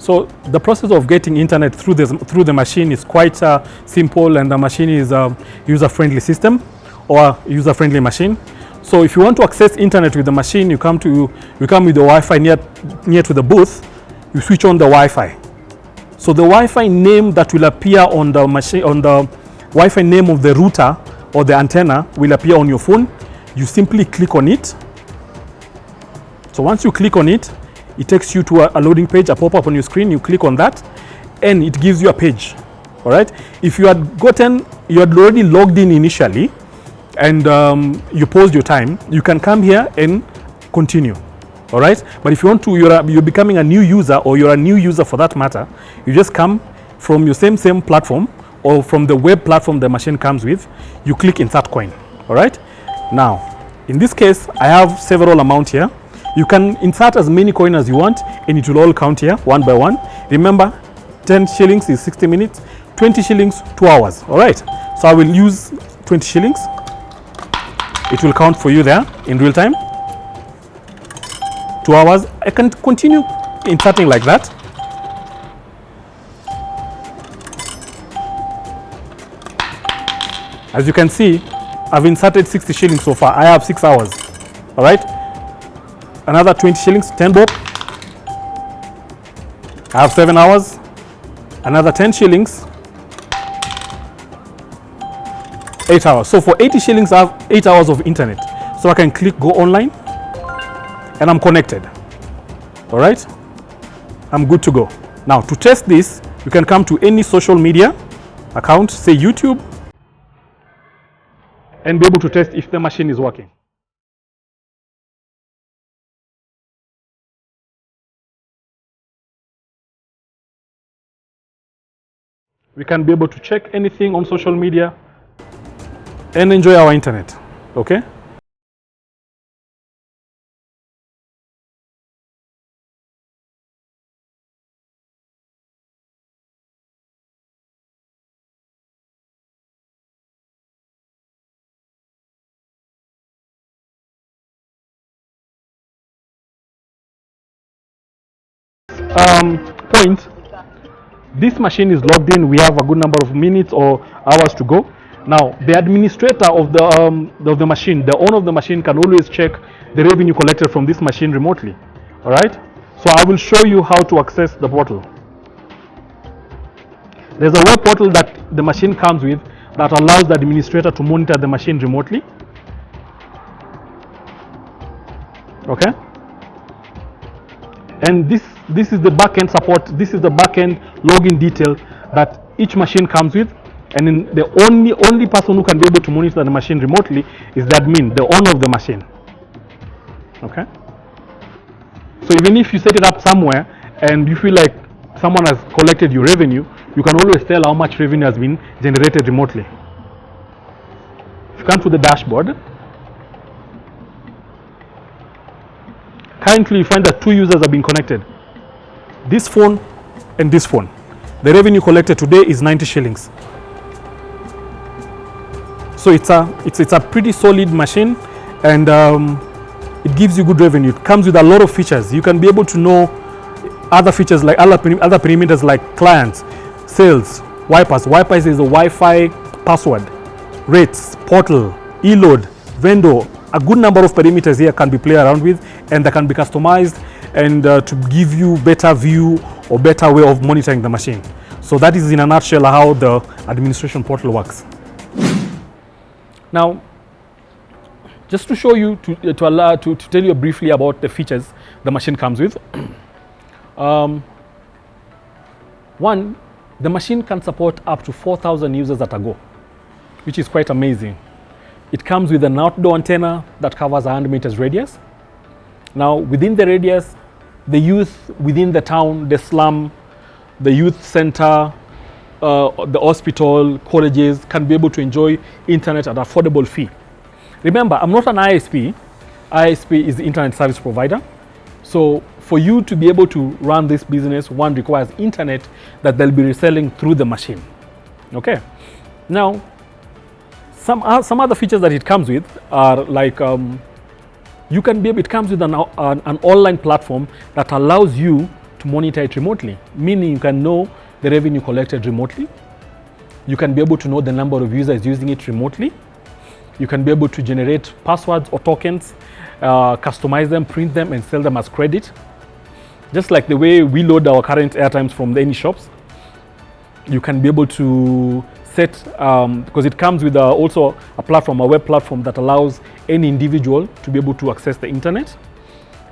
So the process of getting internet through the machine is quite simple, and the machine is a user-friendly system or user-friendly machine. So if you want to access internet with the machine, you come with the Wi-Fi near to the booth. You switch on the Wi-Fi. So the Wi-Fi name that will appear on the machine, on the Wi-Fi name of the router or the antenna, will appear on your phone. You simply click on it. So once you click on it, it takes you to a loading page, a pop-up on your screen. You click on that, and it gives you a page. All right. If you had already logged in initially, and you paused your time, you can come here and continue. All right. But if you want to, you're becoming a new user, or you're a new user for that matter, you just come from your same platform, or from the web platform the machine comes with. You click insert coin. All right. Now, in this case, I have several amount here. You can insert as many coins as you want, and it will all count here one by one. Remember, 10 shillings is 60 minutes, 20 shillings, 2 hours. All right. So I will use 20 shillings. It will count for you there in real time. 2 hours. I can continue inserting like that. As you can see, I've inserted 60 shillings so far. I have 6 hours. All right. Another 20 shillings, 10 bob. I have 7 hours. Another 10 shillings, 8 hours. So for 80 shillings, I have 8 hours of internet. So I can click go online, and I'm connected. All right. I'm good to go. Now to test this, you can come to any social media account, say YouTube, and be able to test if the machine is working. We can be able to check anything on social media and enjoy our internet. Okay? Point. This machine is logged in. We have a good number of minutes or hours to go. Now, the administrator of the machine, the owner of the machine, can always check the revenue collected from this machine remotely. All right. So I will show you how to access the portal. There's a web portal that the machine comes with that allows the administrator to monitor the machine remotely. Okay. And this is the backend support. This is the backend login detail that each machine comes with, and then the only person who can be able to monitor the machine remotely is the admin, the owner of the machine. Okay. So even if you set it up somewhere and you feel like someone has collected your revenue, you can always tell how much revenue has been generated remotely. If you come to the dashboard, currently you find that 2 users have been connected. This phone and this phone. The revenue collected today is 90 shillings. So it's a pretty solid machine, and it gives you good revenue. It comes with a lot of features. You can be able to know other features like other parameters like clients, sales, wipers. Wipers is a Wi-Fi password, rates, portal, e-load, vendor. A good number of parameters here can be played around with, and they can be customized and to give you better view or better way of monitoring the machine. So that is in a nutshell how the administration portal works. Now, just to show you, to tell you briefly about the features the machine comes with. One, the machine can support up to 4,000 users at a go, which is quite amazing. It comes with an outdoor antenna that covers 100 meters radius. Now, within the radius, the youth within the town, the slum, the youth center, the hospital, colleges can be able to enjoy internet at an affordable fee. Remember, I'm not an ISP. ISP is the internet service provider. So for you to be able to run this business, one requires internet that they'll be reselling through the machine. Okay. Now, some other features that it comes with are like it comes with an online platform that allows you to monitor it remotely, meaning you can know the revenue collected remotely. You can be able to know the number of users using it remotely. You can be able to generate passwords or tokens, customize them, print them, and sell them as credit. Just like the way we load our current airtimes from any shops, you can be able to set, because it comes with also a platform, a web platform that allows any individual to be able to access the internet.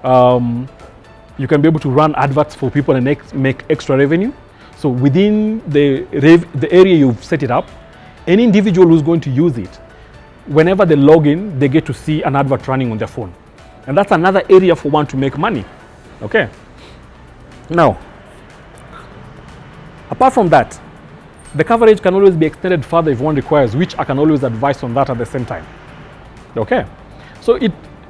You can be able to run adverts for people and make extra revenue. So within the area you've set it up, any individual who's going to use it, whenever they log in, they get to see an advert running on their phone. And that's another area for one to make money. Okay. Now, apart from that, the coverage can always be extended further if one requires, which I can always advise on that at the same time. Okay. So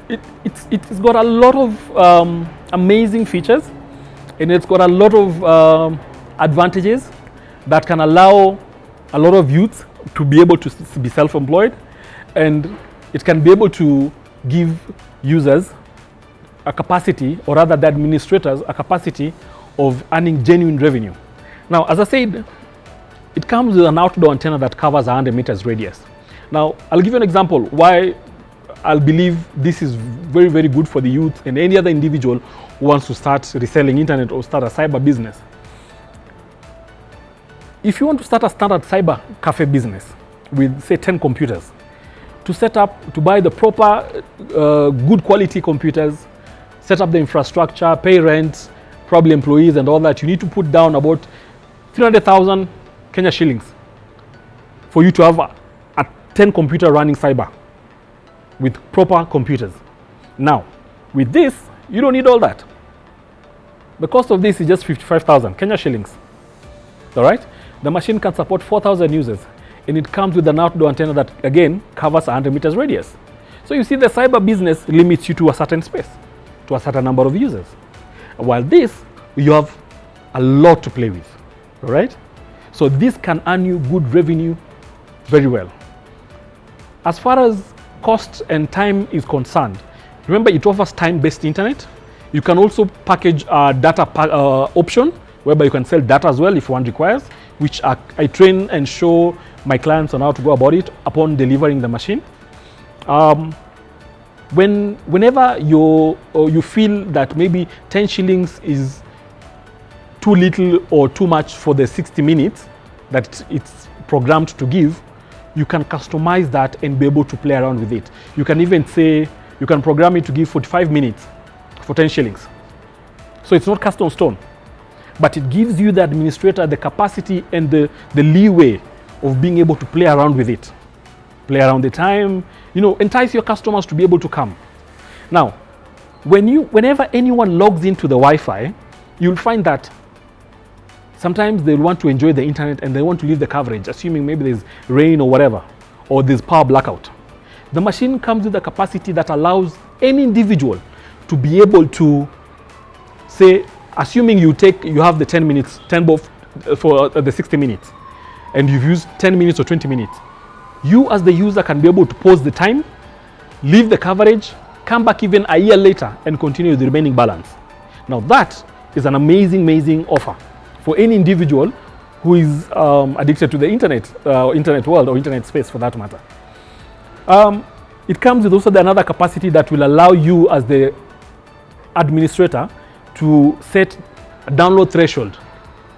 it's got a lot of amazing features, and it's got a lot of advantages that can allow a lot of youth to be able to be self-employed, and it can be able to give users a capacity, or rather the administrators, a capacity of earning genuine revenue. Now, as I said, it comes with an outdoor antenna that covers 100 meters radius. Now, I'll give you an example why I'll believe this is very, very good for the youth and any other individual who wants to start reselling internet or start a cyber business. If you want to start a standard cyber cafe business with, say, 10 computers, to set up, to buy the proper, good quality computers, set up the infrastructure, pay rent, probably employees and all that, you need to put down about 300,000 Kenya shillings for you to have a 10 computer running cyber with proper computers. Now, with this, you don't need all that. The cost of this is just 55,000 Kenya shillings. All right? The machine can support 4,000 users, and it comes with an outdoor antenna that, again, covers 100 meters radius. So you see, the cyber business limits you to a certain space, to a certain number of users. While this, you have a lot to play with, all right? So this can earn you good revenue very well. As far as cost and time is concerned, remember it offers time-based internet. You can also package a data option, whereby you can sell data as well if one requires, which I train and show my clients on how to go about it upon delivering the machine. Whenever you feel that maybe 10 shillings is too little or too much for the 60 minutes that it's programmed to give, you can customize that and be able to play around with it. You can even say, you can program it to give 45 minutes for 10 shillings. So it's not cast on stone, but it gives you, the administrator, the capacity and the leeway of being able to play around with it. Play around the time, entice your customers to be able to come. Now, whenever anyone logs into the Wi-Fi, you'll find that sometimes they want to enjoy the internet and they want to leave the coverage, assuming maybe there's rain or whatever, or there's power blackout. The machine comes with a capacity that allows any individual to be able to say, assuming you have the 10 minutes, 10 bob for the 60 minutes, and you've used 10 minutes or 20 minutes, you as the user can be able to pause the time, leave the coverage, come back even a year later and continue with the remaining balance. Now that is an amazing, amazing offer for any individual who is addicted to the internet world or internet space for that matter. It comes with also another capacity that will allow you as the administrator to set a download threshold,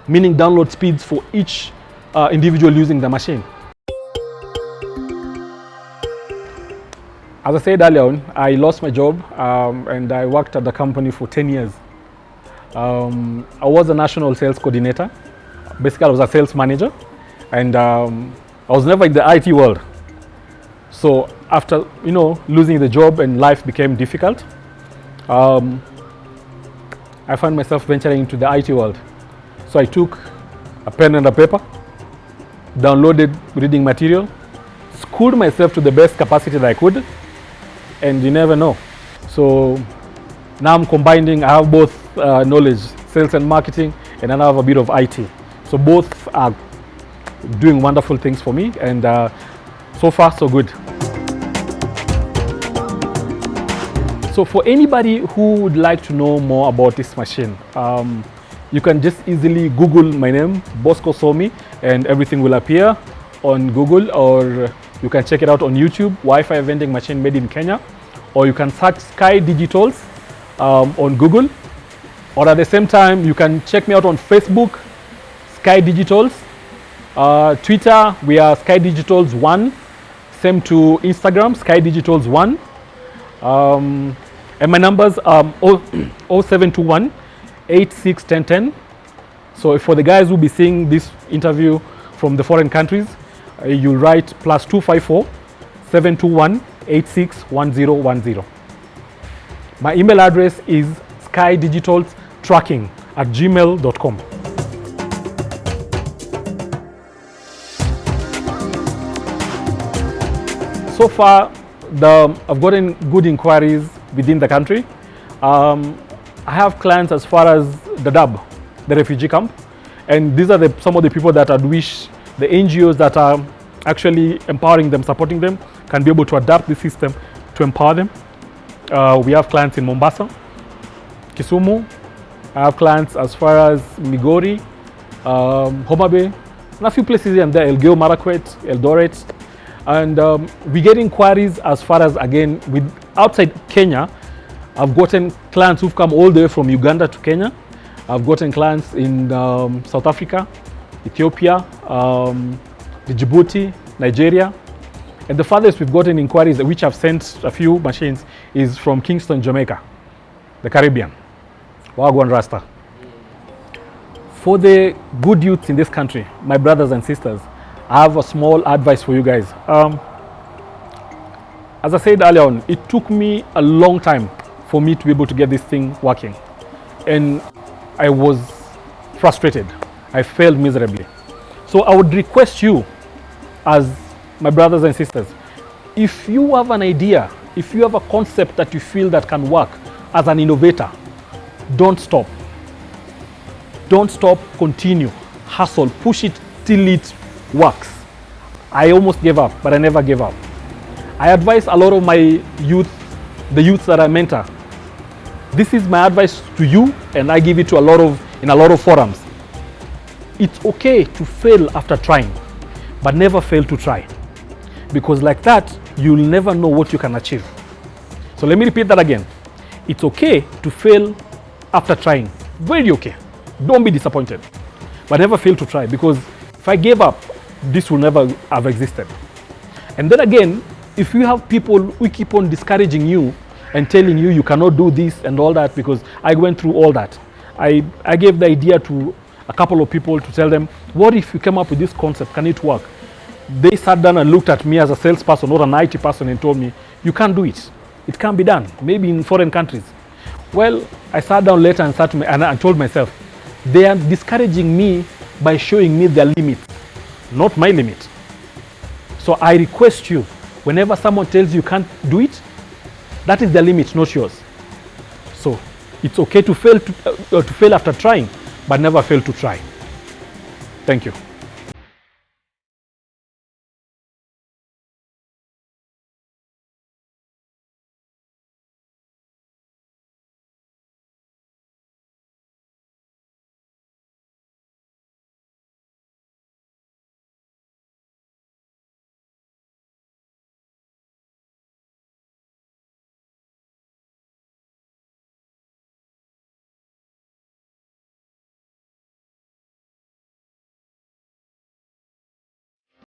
meaning download speeds for each individual using the machine. As I said earlier on, I lost my job and I worked at the company for 10 years. I was a national sales coordinator. Basically, I was a sales manager, and I was never in the IT world. So after losing the job and life became difficult, I found myself venturing into the IT world. So I took a pen and a paper, downloaded reading material, schooled myself to the best capacity that I could, and you never know. So now I'm combining, I have both knowledge, sales and marketing, and then I have a bit of IT. So both are doing wonderful things for me, and so far so good. So for anybody who would like to know more about this machine, you can just easily Google my name, Bosco Somi, and everything will appear on Google, or you can check it out on YouTube, Wi-Fi vending machine made in Kenya, or you can search Sky Digitals on Google, or at the same time, you can check me out on Facebook, Sky Digitals, Twitter, we are Sky Digitals 1, same to Instagram, Sky Digitals 1, and my numbers are 0721 861010. So for the guys who will be seeing this interview from the foreign countries, you'll write +254 721 861010. My email address is skydigitalstracking@gmail.com. So far, I've gotten good inquiries within the country. I have clients as far as the Dab, the refugee camp, and these are some of the people that I'd wish the NGOs that are actually empowering them, supporting them, can be able to adapt the system to empower them. We have clients in Mombasa, Kisumu. I have clients as far as Migori, Homa Bay, and a few places here and there, Elgeyo Marakwet, Eldoret. And we get inquiries as far as, again, with outside Kenya. I've gotten clients who've come all the way from Uganda to Kenya. I've gotten clients in South Africa, Ethiopia, Djibouti, Nigeria. And the farthest we've gotten inquiries, which I've sent a few machines, is from Kingston, Jamaica, the Caribbean. Wagwan Rasta. For the good youths in this country, my brothers and sisters, I have a small advice for you guys. As I said earlier on, it took me a long time for me to be able to get this thing working. And I was frustrated. I failed miserably. So I would request you, as my brothers and sisters, if you have an idea, if you have a concept that you feel that can work as an innovator, don't stop. Don't stop, continue, hustle, push it till it works. I almost gave up, but I never gave up. I advise a lot of my youth, the youths that I mentor. This is my advice to you, and I give it to in a lot of forums. It's okay to fail after trying, but never fail to try. Because like that, you'll never know what you can achieve. So let me repeat that again. It's okay to fail after trying. Very okay. Don't be disappointed, but never fail to try, because if I gave up, this will never have existed. And then again, if you have people who keep on discouraging you and telling you you cannot do this and all that, because I went through all that. I gave the idea to a couple of people to tell them, what if you came up with this concept, can it work? They sat down and looked at me as a salesperson or an IT person and told me, you can't do it. It can't be done, maybe in foreign countries. Well, I sat down later and I told myself, they are discouraging me by showing me their limits, not my limit. So I request you, whenever someone tells you can't do it, that is their limit, not yours. So it's okay to fail after trying, but never fail to try. Thank you.